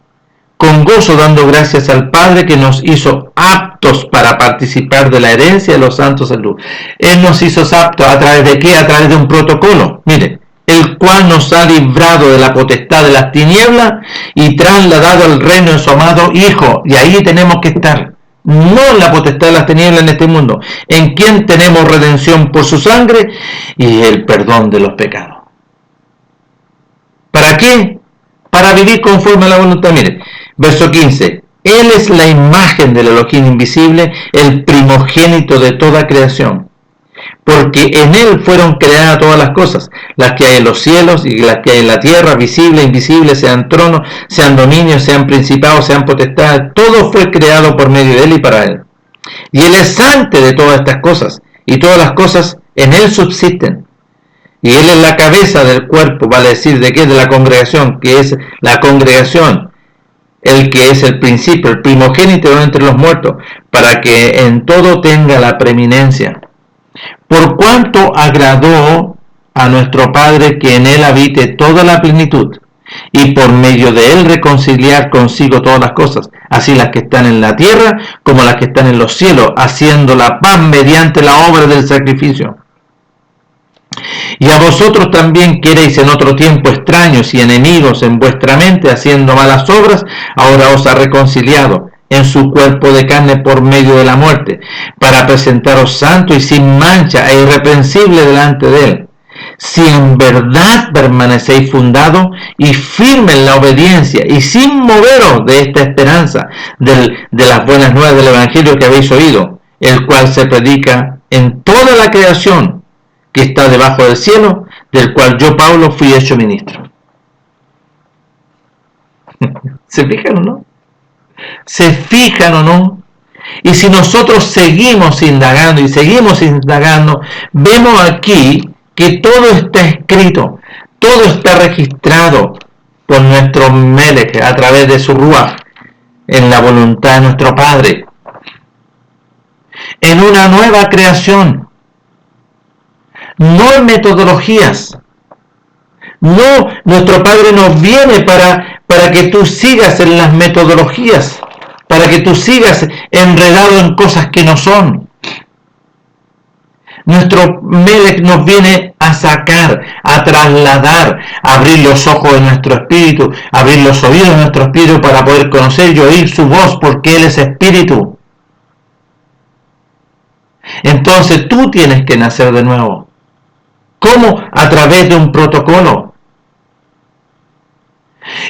con gozo dando gracias al Padre que nos hizo aptos para participar de la herencia de los santos en luz. Él nos hizo aptos, ¿a través de qué? A través de un protocolo, mire, el cual nos ha librado de la potestad de las tinieblas y trasladado al reino de su amado Hijo. Y ahí tenemos que estar, no en la potestad de las tinieblas en este mundo, en quien tenemos redención por su sangre y el perdón de los pecados. ¿Para qué? Para vivir conforme a la voluntad. Mire, verso 15. Él es la imagen del Elohim invisible, el primogénito de toda creación, porque en él fueron creadas todas las cosas, las que hay en los cielos y las que hay en la tierra, visibles e invisibles, sean tronos, sean dominios, sean principados, sean potestades. Todo fue creado por medio de él y para él. Y él es antes de todas estas cosas, y todas las cosas en él subsisten. Y él es la cabeza del cuerpo, vale decir, ¿de qué? De la congregación, que es la congregación, el que es el principio, el primogénito entre los muertos, para que en todo tenga la preeminencia. Por cuanto agradó a nuestro Padre que en él habite toda la plenitud, y por medio de él reconciliar consigo todas las cosas, así las que están en la tierra como las que están en los cielos, haciendo la paz mediante la obra del sacrificio. Y a vosotros también que erais en otro tiempo extraños y enemigos en vuestra mente, haciendo malas obras, ahora os ha reconciliado en su cuerpo de carne por medio de la muerte, para presentaros santo y sin mancha e irreprensible delante de él. Si en verdad permanecéis fundados y firmes en la obediencia y sin moveros de esta esperanza de las buenas nuevas del Evangelio que habéis oído, el cual se predica en toda la creación que está debajo del cielo, del cual yo, Pablo, fui hecho ministro. ¿Se fijan o no? ¿Se fijan o no? Y si nosotros seguimos indagando, vemos aquí que todo está escrito, todo está registrado por nuestro Melech a través de su Ruach, en la voluntad de nuestro Padre, en una nueva creación, no en metodologías. No, nuestro Padre nos viene para que tú sigas en las metodologías, para que tú sigas enredado en cosas que no son. Nuestro Melech nos viene a sacar, a trasladar, a abrir los ojos de nuestro espíritu, a abrir los oídos de nuestro espíritu para poder conocer y oír su voz, porque Él es espíritu. Entonces tú tienes que nacer de nuevo. ¿Cómo? A través de un protocolo.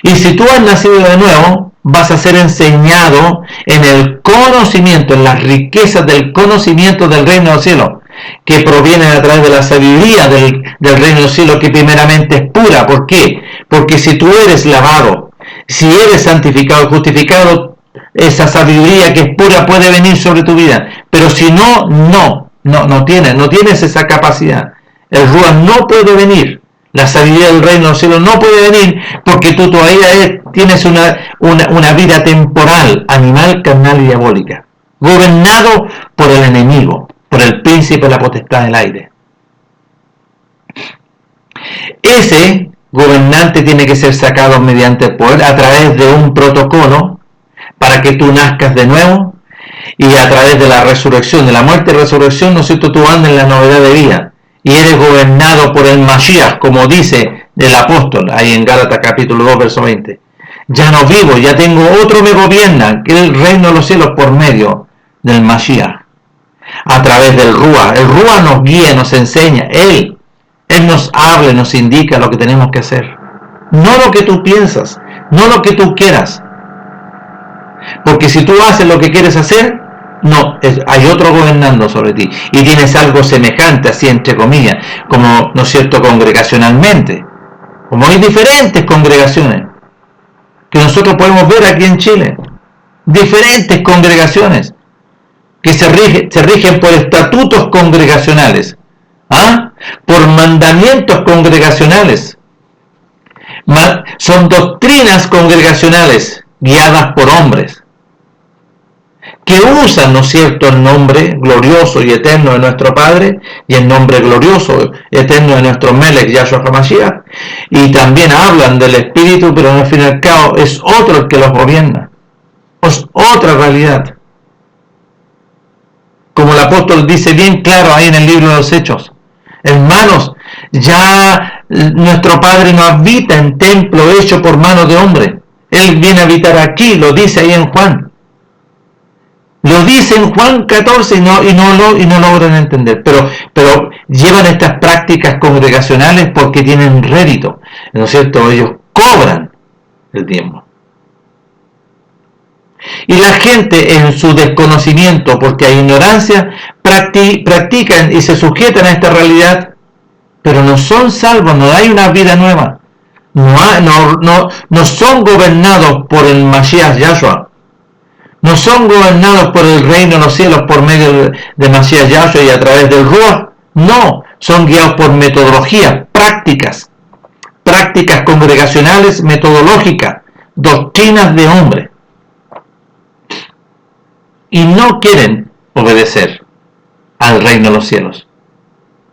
Y si tú has nacido de nuevo, vas a ser enseñado en el conocimiento, en las riquezas del conocimiento del reino del cielo, que provienen a través de la sabiduría del reino del cielo, que primeramente es pura. ¿Por qué? Porque si tú eres lavado, si eres santificado y justificado, esa sabiduría que es pura puede venir sobre tu vida. Pero si no, no tienes esa capacidad. El Ruach no puede venir. La sabiduría del reino del cielo no puede venir porque tú todavía tienes una vida temporal, animal, carnal y diabólica, gobernado por el enemigo, por el príncipe de la potestad del aire. Ese gobernante tiene que ser sacado mediante el poder a través de un protocolo para que tú nazcas de nuevo, y a través de la resurrección, de la muerte y resurrección, ¿no es cierto?, tú andas en la novedad de vida y eres gobernado por el Mashiach, como dice el apóstol ahí en Gálatas capítulo 2 verso 20. Ya no vivo, ya tengo otro me gobierna, que es el reino de los cielos, por medio del Mashiach, a través del Ruach. El Ruach nos guía, nos enseña, Él nos habla, nos indica lo que tenemos que hacer, no lo que tú piensas, no lo que tú quieras, porque si tú haces lo que quieres hacer, no, hay otro gobernando sobre ti, y tienes algo semejante, así entre comillas, como, ¿no es cierto?, congregacionalmente, como hay diferentes congregaciones que nosotros podemos ver aquí en Chile, diferentes congregaciones que se rigen por estatutos congregacionales, por mandamientos congregacionales, son doctrinas congregacionales guiadas por hombres que usan, ¿no es cierto?, el nombre glorioso y eterno de nuestro Padre y el nombre glorioso y eterno de nuestro Melech, Yahshua HaMashiach, y también hablan del Espíritu, pero al fin y al cabo es otro el que los gobierna, es otra realidad. Como el apóstol dice bien claro ahí en el libro de los Hechos: hermanos, ya nuestro Padre no habita en templo hecho por manos de hombre, Él viene a habitar aquí, lo dice ahí en Juan. Lo dice en Juan 14 y no logran entender, pero llevan estas prácticas congregacionales porque tienen rédito, ¿no es cierto? Ellos cobran el diezmo. Y la gente, en su desconocimiento, porque hay ignorancia, practican y se sujetan a esta realidad, pero no son salvos, no hay una vida nueva, no son gobernados por el Mashiach Yahshua. No son gobernados por el reino de los cielos por medio de Mashiach Yahshua y a través del Ruach. No, son guiados por metodologías, prácticas congregacionales, metodológicas, doctrinas de hombre. Y no quieren obedecer al reino de los cielos.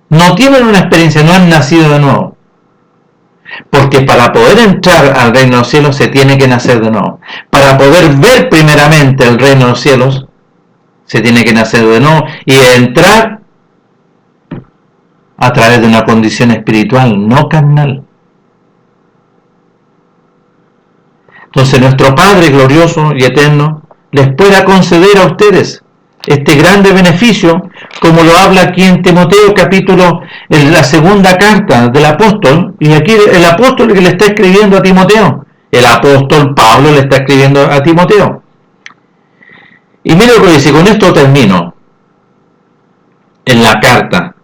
No tienen una experiencia, no han nacido de nuevo. Porque para poder entrar al reino de los cielos se tiene que nacer de nuevo. Para poder ver primeramente el reino de los cielos, se tiene que nacer de nuevo y entrar a través de una condición espiritual, no carnal. Entonces nuestro Padre glorioso y eterno les pueda conceder a ustedes este grande beneficio, como lo habla aquí en Timoteo capítulo, en la segunda carta del apóstol, y aquí el apóstol que le está escribiendo a Timoteo, el apóstol Pablo le está escribiendo a Timoteo. Y mire lo que dice, con esto termino, en la carta.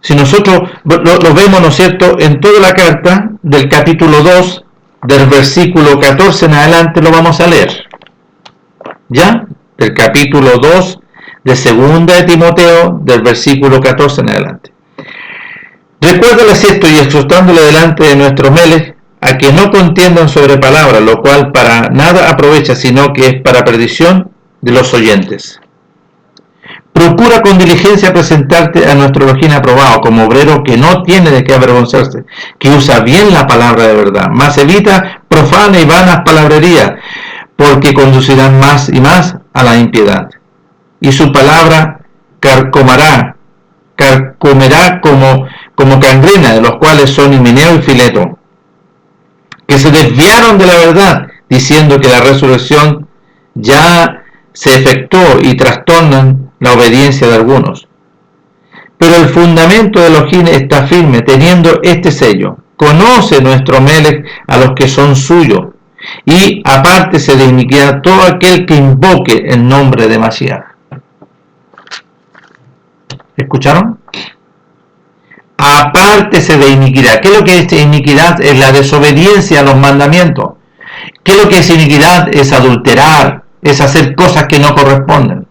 Si nosotros lo vemos, ¿no es cierto?, en toda la carta, del capítulo 2, del versículo 14 en adelante, lo vamos a leer. ¿Ya? Del capítulo 2 de segunda de Timoteo, del versículo 14 en adelante. Recuérdales esto y exhortándole delante de nuestros Melech a que no contiendan sobre palabras, lo cual para nada aprovecha, sino que es para perdición de los oyentes. Procura con diligencia presentarte a nuestro Elohim aprobado, como obrero que no tiene de qué avergonzarse, que usa bien la palabra de verdad, mas evita profana y vanas palabrerías, porque conducirán más y más a la impiedad. Y su palabra carcomerá como gangrena, de los cuales son Himeneo y Fileto, que se desviaron de la verdad, diciendo que la resurrección ya se efectuó, y trastornan la obediencia de algunos. Pero el fundamento de Elohim está firme, teniendo este sello: conoce nuestro Melech a los que son suyos, y apártese de iniquidad todo aquel que invoque el nombre de Mashiach. ¿Escucharon? Apártese de iniquidad. ¿Qué es lo que es iniquidad? Es la desobediencia a los mandamientos. ¿Qué es lo que es iniquidad? Es adulterar, es hacer cosas que no corresponden,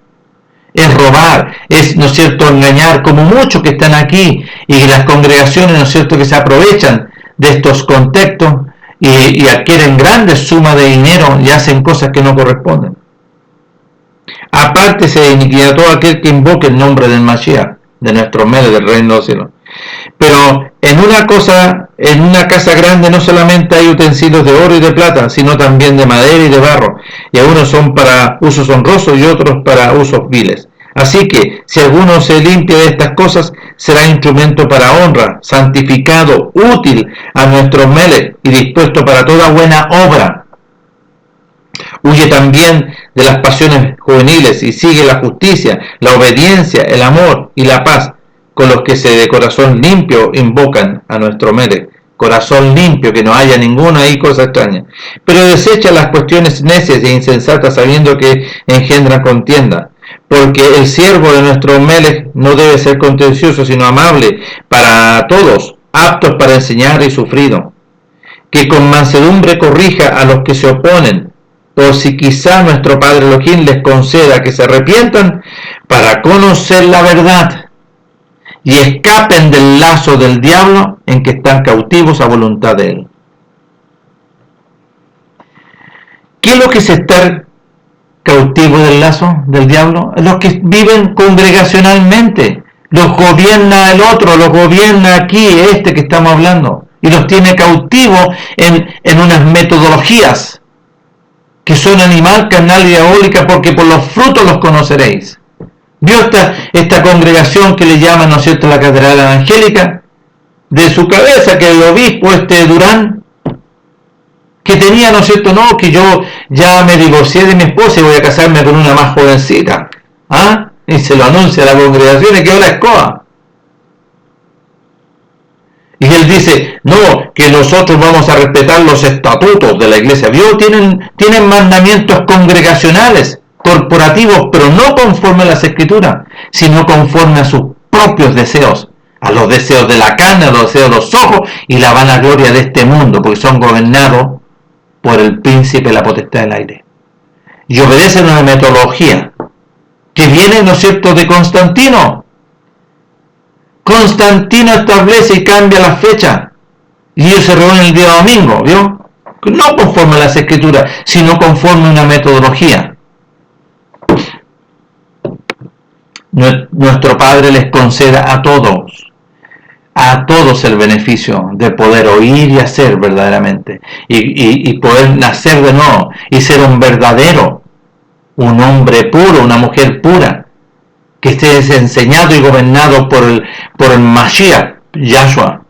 es robar, es, ¿no es cierto?, engañar, como muchos que están aquí, y las congregaciones, ¿no es cierto?, que se aprovechan de estos contextos y adquieren grandes sumas de dinero y hacen cosas que no corresponden. Apártese de iniquidad todo aquel que invoque el nombre del Mashiach, de nuestro Melech, del reino de los cielos. Pero en una casa grande no solamente hay utensilios de oro y de plata, sino también de madera y de barro, y algunos son para usos honrosos y otros para usos viles. Así que, si alguno se limpia de estas cosas, será instrumento para honra, santificado, útil a nuestro Melech y dispuesto para toda buena obra. Huye también de las pasiones juveniles y sigue la justicia, la obediencia, el amor y la paz, con los que de corazón limpio invocan a nuestro Melech. Corazón limpio, que no haya ninguna ahí cosa extraña. Pero desecha las cuestiones necias e insensatas, sabiendo que engendran contienda. Porque el siervo de nuestro Melech no debe ser contencioso, sino amable para todos, aptos para enseñar y sufrido. Que con mansedumbre corrija a los que se oponen, por si quizá nuestro Padre Elohim les conceda que se arrepientan para conocer la verdad y escapen del lazo del diablo en que están cautivos a voluntad de él. ¿Qué es lo que es estar cautivo del lazo del diablo? Los que viven congregacionalmente. Los gobierna el otro, los gobierna aquí este que estamos hablando, y los tiene cautivos en unas metodologías que son animal, carnal y diabólica, porque por los frutos los conoceréis. ¿Vio esta congregación que le llaman, ¿no es cierto?, la Catedral Evangélica? De su cabeza, que el obispo Durán, que tenía, ¿no es cierto?, no, que yo ya me divorcié de mi esposa y voy a casarme con una más jovencita. ¿Ah? Y se lo anuncia a la congregación y quedó la escoba. Y él dice, no, que nosotros vamos a respetar los estatutos de la iglesia. ¿Vio? Tienen mandamientos congregacionales, corporativos, pero no conforme a las escrituras, sino conforme a sus propios deseos, a los deseos de la carne, a los deseos de los ojos y la vanagloria de este mundo, porque son gobernados por el príncipe de la potestad del aire. Y obedecen una metodología que viene, ¿no es cierto?, de Constantino. Constantino establece y cambia la fecha, y ellos se reúnen el día domingo, ¿vio? No conforme a las escrituras, sino conforme a una metodología. Nuestro Padre les conceda a todos el beneficio de poder oír y hacer verdaderamente, y poder nacer de nuevo, y ser un verdadero, un hombre puro, una mujer pura, que esté enseñado y gobernado por el Mashiach, Yahshua,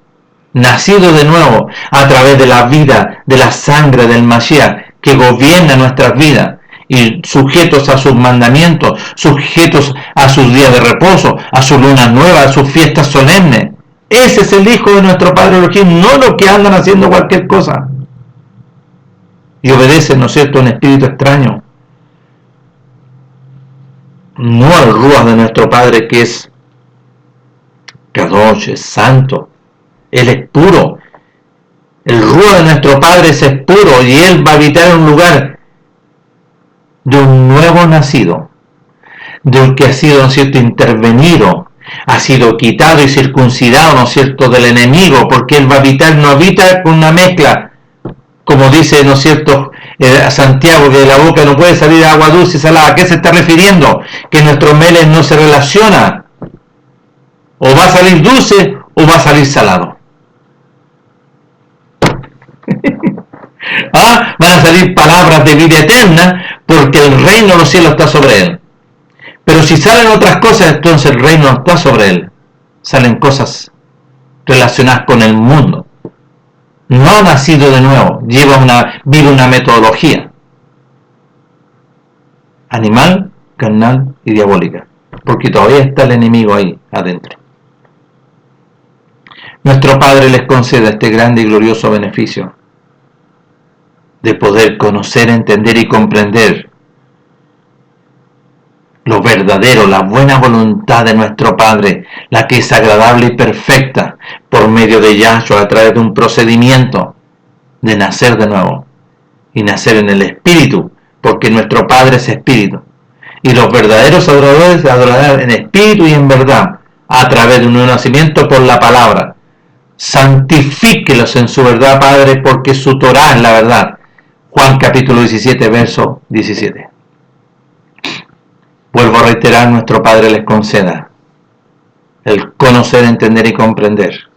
nacido de nuevo a través de la vida, de la sangre del Mashiach, que gobierna nuestras vidas, y sujetos a sus mandamientos, sujetos a sus días de reposo, a su luna nueva, a sus fiestas solemnes. Ese es el Hijo de nuestro Padre Elohim, no los que andan haciendo cualquier cosa y obedecen, ¿no es cierto?, a un espíritu extraño. No al Ruach de nuestro Padre, que es Kadosh, es santo. Él es puro. El Ruach de nuestro Padre es puro y Él va a habitar en un lugar de un nuevo nacido, de un que ha sido, ¿no es cierto?, intervenido, ha sido quitado y circuncidado, ¿no es cierto?, del enemigo, porque Él va a habitar, no habita con una mezcla, como dice, ¿no es cierto?, a Santiago, que de la boca no puede salir agua dulce y salada. ¿A qué se está refiriendo? Que nuestro meles no se relaciona. O va a salir dulce o va a salir salado. Van a salir palabras de vida eterna porque el reino de los cielos está sobre él. Pero si salen otras cosas, entonces el reino no está sobre él. Salen cosas relacionadas con el mundo. No ha nacido de nuevo, vive una metodología animal, carnal y diabólica, porque todavía está el enemigo ahí adentro. Nuestro Padre les concede este grande y glorioso beneficio de poder conocer, entender y comprender lo verdadero, la buena voluntad de nuestro Padre, la que es agradable y perfecta, por medio de Yahshua, a través de un procedimiento de nacer de nuevo y nacer en el Espíritu, porque nuestro Padre es Espíritu. Y los verdaderos adoradores adorarán en espíritu y en verdad, a través de un nuevo nacimiento por la palabra. Santifíquelos en su verdad, Padre, porque su Torah es la verdad. Juan capítulo 17, verso 17. Vuelvo a reiterar, nuestro Padre les conceda el conocer, entender y comprender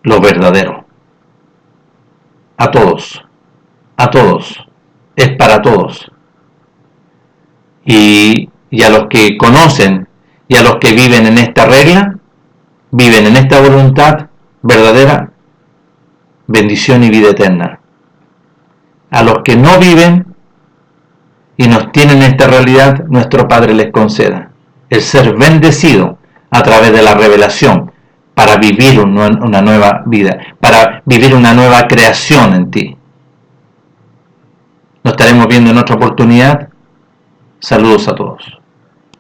lo verdadero. A todos, es para todos. Y a los que conocen y a los que viven en esta regla, viven en esta voluntad verdadera, bendición y vida eterna. A los que no viven y nos tienen esta realidad, nuestro Padre les conceda el ser bendecido a través de la revelación para vivir una nueva vida, para vivir una nueva creación en ti. Nos estaremos viendo en otra oportunidad. Saludos a todos.